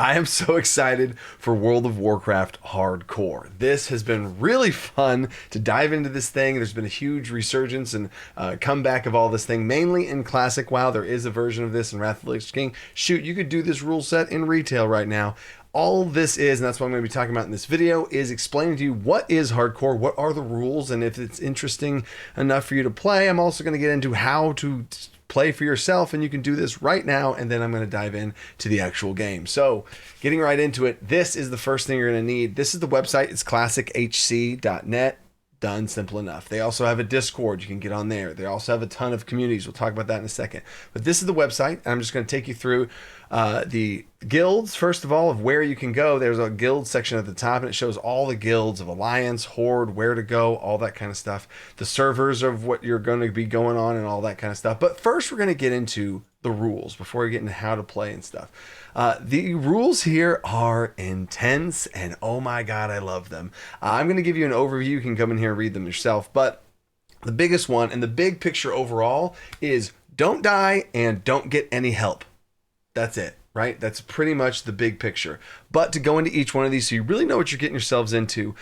I am so excited for World of Warcraft Hardcore. This has been really fun to dive into this thing. There's been a huge resurgence and comeback of all this thing, mainly in Classic WoW. There is a version of this in Wrath of the Lich King. Shoot, you could do this rule set in retail right now. All this is, and that's what I'm going to be talking about in this video, is explaining to you what is hardcore, what are the rules, and if it's interesting enough for you to play. I'm also going to get into how to play for yourself, and you can do this right now, and then I'm going to dive in to the actual game. So getting right into it, this is the first thing you're going to need. This is the website. It's classichc.net. Done, simple enough. They also have a Discord. You can get on there. They also have a ton of communities. We'll talk about that in a second. But this is the website, and I'm just going to take you through the guilds, first of all, of where you can go. There's a guild section at the top, and it shows all the guilds of Alliance, Horde, where to go, all that kind of stuff. The servers of what you're going to be going on and all that kind of stuff. But first, we're going to get into the rules before we get into how to play and stuff. The rules here are intense, and oh my god, I love them. I'm going to give you an overview. You can come in here and read them yourself, but the biggest one and the big picture overall is don't die and don't get any help. That's it, right? That's pretty much the big picture. But to go into each one of these so you really know what you're getting yourselves into,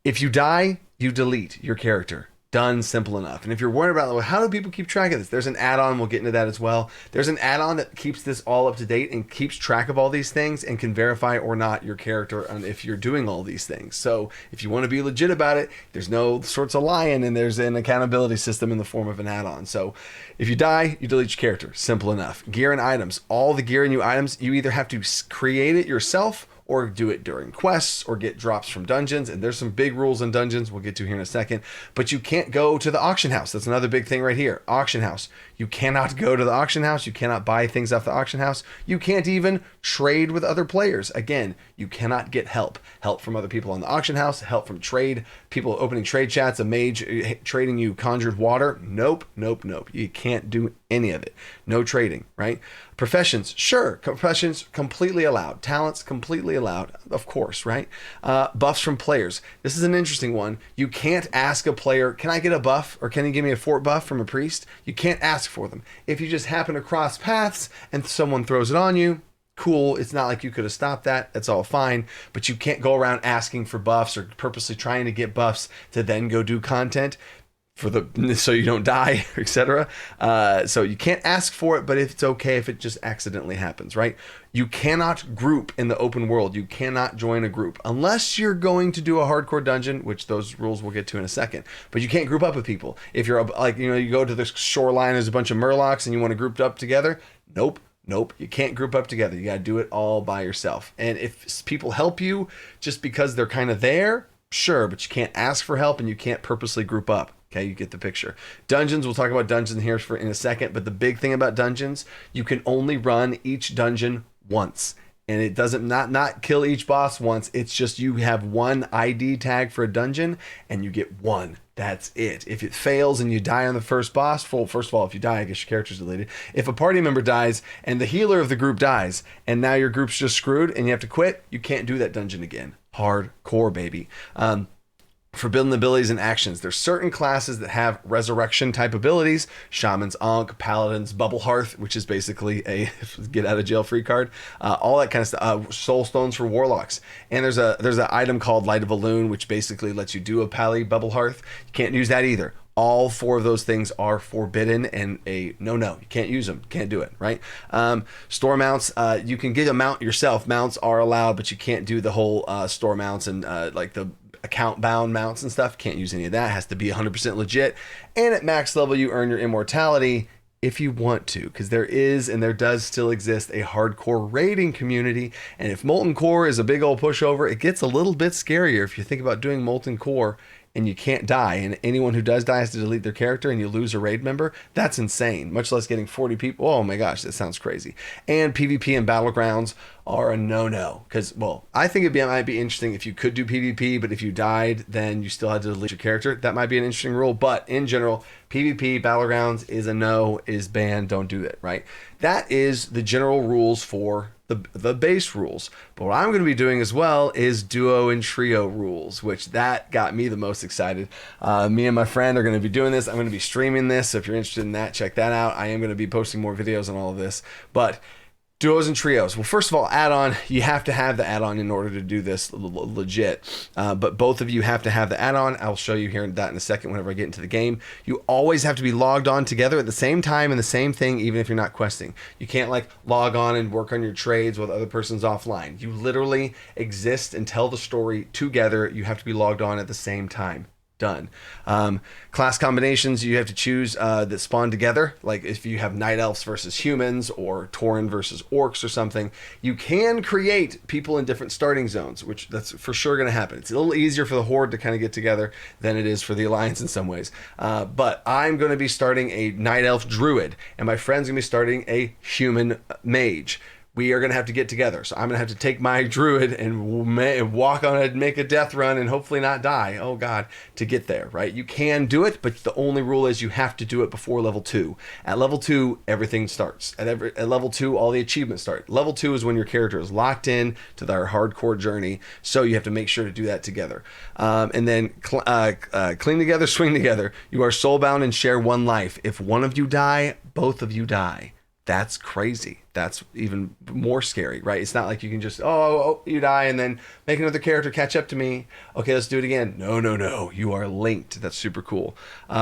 if you die, you delete your character. Done, simple enough. And if you're worried about, well, how do people keep track of this? There's an add-on, we'll get into that as well. There's an add-on that keeps this all up to date and keeps track of all these things and can verify or not your character and if you're doing all these things. So if you want to be legit about it, there's no sorts of lying, and there's an accountability system in the form of an add-on. So if you die, you delete your character. Simple enough. Gear and items. All the gear and new items, you either have to create it yourself or do it during quests, or get drops from dungeons. And there's some big rules in dungeons we'll get to here in a second. But you can't go to the auction house. That's another big thing right here. Auction house. You cannot go to the auction house. You cannot buy things off the auction house. You can't even trade with other players. Again, you cannot get help. Help from other people on the auction house. Help from trade. People opening trade chats. A mage trading you conjured water. Nope, nope, nope. You can't do any of it. No trading, right? Professions, sure. Professions, completely allowed. Talents, completely allowed, of course, right? Buffs from players. This is an interesting one. You can't ask a player, can I get a buff, or can you give me a fort buff from a priest? You can't ask for them. If you just happen to cross paths and someone throws it on you, cool. It's not like you could have stopped that. That's all fine. But you can't go around asking for buffs or purposely trying to get buffs to then go do content for the so you don't die, etc. So you can't ask for it, but it's okay if it just accidentally happens, right? You cannot group in the open world. You cannot join a group unless you're going to do a hardcore dungeon, which those rules we'll get to in a second. But you can't group up with people. If you're like, you go to the shoreline, there's a bunch of murlocs and you want to group up together. Nope. Nope, you can't group up together. You got to do it all by yourself. And if people help you just because they're kind of there, sure, but you can't ask for help and you can't purposely group up. Okay, you get the picture. Dungeons, we'll talk about dungeons here in a second, but the big thing about dungeons, you can only run each dungeon once. And it doesn't not kill each boss once. It's just you have one ID tag for a dungeon and you get one. That's it. If it fails and you die on the first boss, first of all, if you die, I guess your character's deleted. If a party member dies and the healer of the group dies and now your group's just screwed and you have to quit, you can't do that dungeon again. Hardcore, baby. Forbidden abilities and actions. There's certain classes that have resurrection type abilities. Shaman's Ankh, Paladin's Bubble Hearth, which is basically a get out of jail free card. All that kind of stuff. Soul Stones for Warlocks. And there's an item called Light of a Loon, which basically lets you do a Pally Bubble Hearth. You can't use that either. All four of those things are forbidden and a no. You can't use them. Can't do it, right? Store mounts, you can get a mount yourself. Mounts are allowed, but you can't do the whole store mounts and like the account bound mounts and stuff. Can't use any of that. It has to be 100% legit. And at max level, you earn your immortality if you want to, because there is and there does still exist a hardcore raiding community. And if Molten Core is a big old pushover, it gets a little bit scarier if you think about doing Molten Core and you can't die, and anyone who does die has to delete their character and you lose a raid member. That's insane, much less getting 40 people. Oh my gosh, that sounds crazy. And PvP and Battlegrounds are a no-no, because, well, I think it might be interesting if you could do PvP, but if you died, then you still had to delete your character. That might be an interesting rule, but in general, PvP, Battlegrounds is a no, is banned, don't do it, right? That is the general rules for the base rules. But what I'm going to be doing as well is duo and trio rules, which that got me the most excited. Me and my friend are going to be doing this. I'm going to be streaming this. So if you're interested in that, check that out. I am going to be posting more videos on all of this. But Duos and trios. Well, first of all, add-on, you have to have the add-on in order to do this legit. But both of you have to have the add-on. I'll show you here that in a second whenever I get into the game. You always have to be logged on together at the same time and the same thing, even if you're not questing. You can't like log on and work on your trades while the other person's offline. You literally exist and tell the story together. You have to be logged on at the same time. Done. Class combinations you have to choose that spawn together. Like if you have night elves versus humans or Tauren versus orcs or something, you can create people in different starting zones, which that's for sure going to happen. It's a little easier for the Horde to kind of get together than it is for the Alliance in some ways. But I'm going to be starting a night elf druid, and my friend's going to be starting a human mage. We are going to have to get together. So I'm going to have to take my druid and walk on it and make a death run and hopefully not die. Oh, God, to get there, right? You can do it, but the only rule is you have to do it before level 2. At level 2, everything starts. At level 2, all the achievements start. Level 2 is when your character is locked in to their hardcore journey. So you have to make sure to do that together. And then clean together, swing together. You are soulbound and share one life. If one of you die, both of you die. That's crazy. That's even more scary, right? It's not like you can just, oh, you die and then make another character catch up to me. Okay, let's do it again. No. You are linked. That's super cool.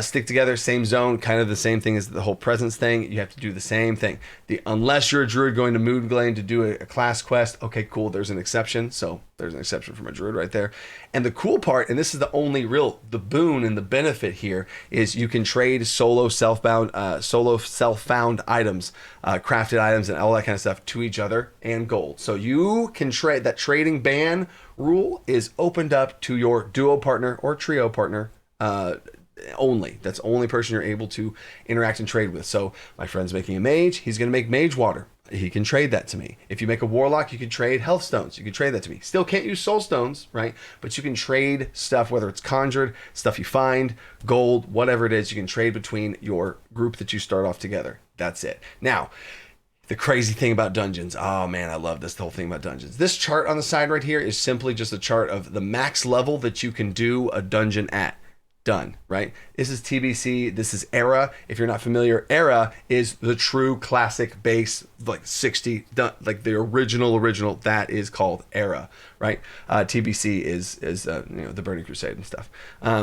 Stick together, same zone, kind of the same thing as the whole presence thing. You have to do the same thing. Unless you're a druid going to Moonglade to do a class quest, okay, cool, there's an exception. So there's an exception from a druid right there. And the cool part, and this is the boon and the benefit here, is you can trade solo self-found items, crafted items, and all that kind of stuff to each other and gold. So you can trade. That trading ban rule is opened up to your duo partner or trio partner only. That's the only person you're able to interact and trade with. So my friend's making a mage. He's going to make mage water. He can trade that to me. If you make a warlock, you can trade health stones. You can trade that to me. Still can't use soul stones, right? But you can trade stuff, whether it's conjured, stuff you find, gold, whatever it is, you can trade between your group that you start off together. That's it. Now, the crazy thing about dungeons. Oh man, I love this, the whole thing about dungeons. This chart on the side right here is simply just a chart of the max level that you can do a dungeon at. Done, right? This is TBC. This is Era. If you're not familiar, Era is the true classic base, like 60, like the original. That is called Era, right? TBC is the Burning Crusade and stuff.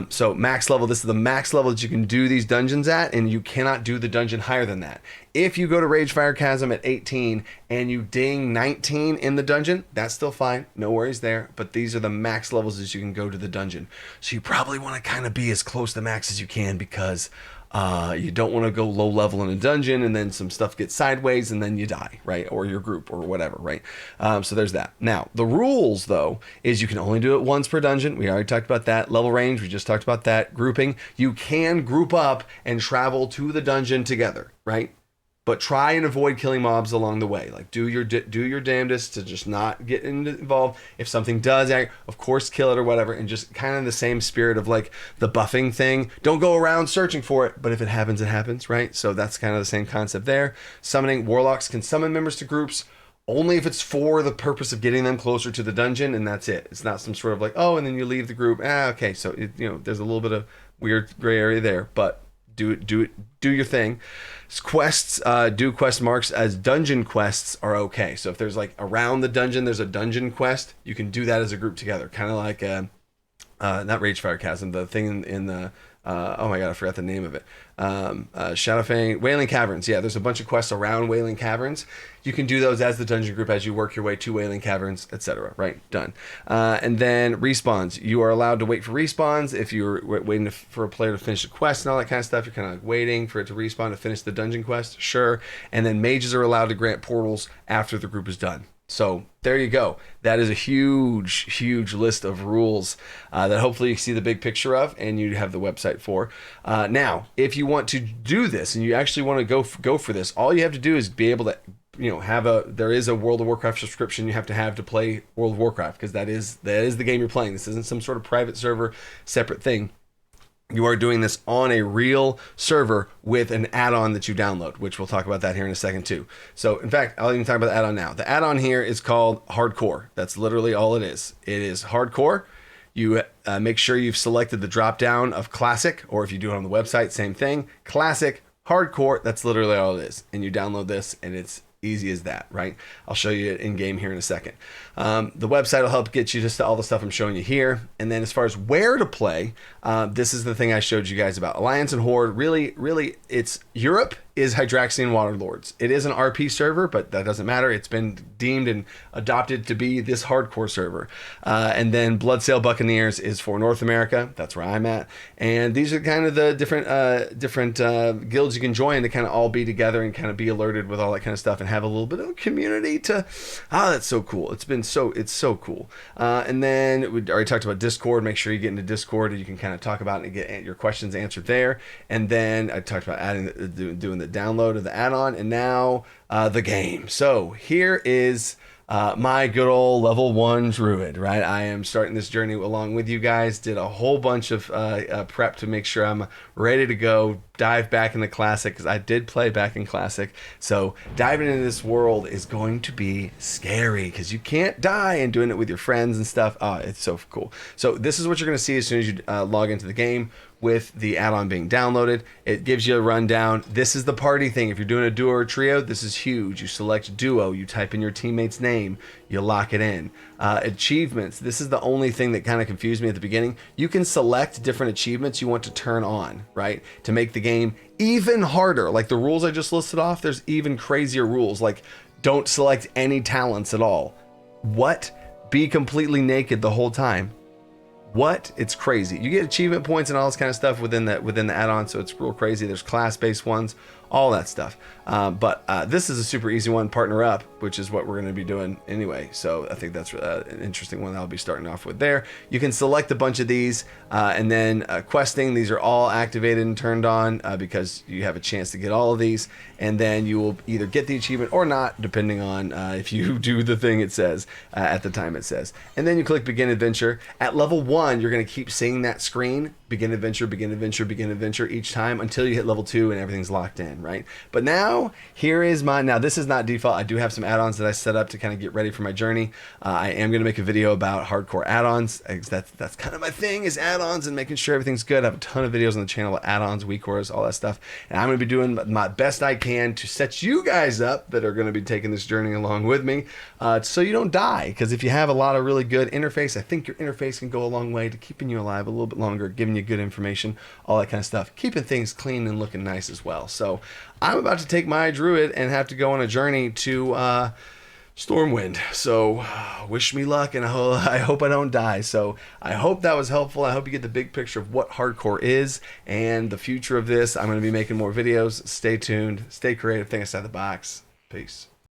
So max level. This is the max level that you can do these dungeons at, and you cannot do the dungeon higher than that. If you go to Ragefire Chasm at 18 and you ding 19 in the dungeon, that's still fine. No worries there. But these are the max levels as you can go to the dungeon. So you probably want to kind of be as close to max as you can, because you don't want to go low level in a dungeon and then some stuff gets sideways and then you die, right? Or your group or whatever, right? So there's that. Now, the rules, though, is you can only do it once per dungeon. We already talked about that. Level range, we just talked about that. Grouping, you can group up and travel to the dungeon together, right? But try and avoid killing mobs along the way. Like do your damnedest to just not get involved. If something does, of course, kill it or whatever. And just kind of in the same spirit of like the buffing thing. Don't go around searching for it, but if it happens, it happens, right? So that's kind of the same concept there. Summoning, warlocks can summon members to groups only if it's for the purpose of getting them closer to the dungeon, and that's it. It's not some sort of like, oh, and then you leave the group. Okay, so there's a little bit of weird gray area there, but do your thing. Quests, do quest marks as dungeon quests are okay. So if there's like around the dungeon, there's a dungeon quest, you can do that as a group together. Kind of like, not Ragefire Chasm, the thing in the, oh my God, I forgot the name of it. Shadowfang, Wailing Caverns. Yeah, there's a bunch of quests around Wailing Caverns. You can do those as the dungeon group as you work your way to Wailing Caverns, etc. Right, done. And then respawns. You are allowed to wait for respawns if you're waiting for a player to finish a quest and all that kind of stuff. You're kind of like waiting for it to respawn to finish the dungeon quest. Sure. And then mages are allowed to grant portals after the group is done. So there you go. That is a huge list of rules that hopefully you see the big picture of and you have the website for. Now, if you want to do this and you actually want to go for this, all you have to do is be able to there is a World of Warcraft subscription you have to play World of Warcraft, because that is the game you're playing. This isn't some sort of private server separate thing. You are doing this on a real server with an add-on that you download, which we'll talk about that here in a second too. So in fact, I'll even talk about the add-on now. The add-on here is called Hardcore. That's literally all it is. It is Hardcore. You make sure you've selected the drop-down of Classic, or if you do it on the website, same thing. Classic, Hardcore, that's literally all it is. And you download this and it's Easy as that, right? I'll show you it in game here in a second. The website will help get you just to all the stuff I'm showing you here. And then as far as where to play, this is the thing I showed you guys about Alliance and Horde. Really, it's Europe is Hydraxian Waterlords. It is an RP server, but that doesn't matter. It's been deemed and adopted to be this hardcore server. And then Bloodsail Buccaneers is for North America. That's where I'm at. And these are kind of the different guilds you can join to kind of all be together and kind of be alerted with all that kind of stuff and have a little bit of a community to, that's so cool. It's so cool. And then we already talked about Discord. Make sure you get into Discord and you can kind of talk about it and get your questions answered there. And then I talked about doing the download of the add-on, and now the game. So here is my good old level 1 druid, right? I am starting this journey along with you guys. Did a whole bunch of prep to make sure I'm ready to go dive back into Classic, because I did play back in Classic. So diving into this world is going to be scary because you can't die, and doing it with your friends and stuff. Oh, it's so cool. So this is what you're going to see as soon as you log into the game. With the add-on being downloaded, it gives you a rundown. This is the party thing. If you're doing a duo or trio, this is huge. You select duo, you type in your teammate's name, you lock it in. Achievements. This is the only thing that kind of confused me at the beginning. You can select different achievements you want to turn on, right? To make the game even harder. Like the rules I just listed off, there's even crazier rules. Like don't select any talents at all. What? Be completely naked the whole time. What? It's crazy. You get achievement points and all this kind of stuff within the add-on, so it's real crazy. There's class-based ones, all that stuff. But this is a super easy one, partner up, which is what we're going to be doing anyway. So I think that's an interesting one that I'll be starting off with there. You can select a bunch of these, and then questing. These are all activated and turned on because you have a chance to get all of these, and then you will either get the achievement or not, depending on if you do the thing it says at the time it says. And then you click Begin Adventure. At level 1, you're going to keep seeing that screen, Begin Adventure, Begin Adventure, Begin Adventure each time until you hit level 2 and everything's locked in, right? But now, here is mine. Now, this is not default. I do have some add-ons that I set up to kind of get ready for my journey. I am going to make a video about hardcore add-ons. That's kind of my thing, is add-ons and making sure everything's good. I have a ton of videos on the channel about add-ons, weak cores, all that stuff. And I'm going to be doing my best I can to set you guys up that are going to be taking this journey along with me, so you don't die. Because if you have a lot of really good interface, I think your interface can go a long way to keeping you alive a little bit longer, giving you good information, all that kind of stuff, keeping things clean and looking nice as well. So I'm about to take my druid and have to go on a journey to Stormwind. So wish me luck, and I hope I don't die. So I hope that was helpful. I hope you get the big picture of what hardcore is and the future of this. I'm going to be making more videos. Stay tuned. Stay creative. Think outside the box. Peace.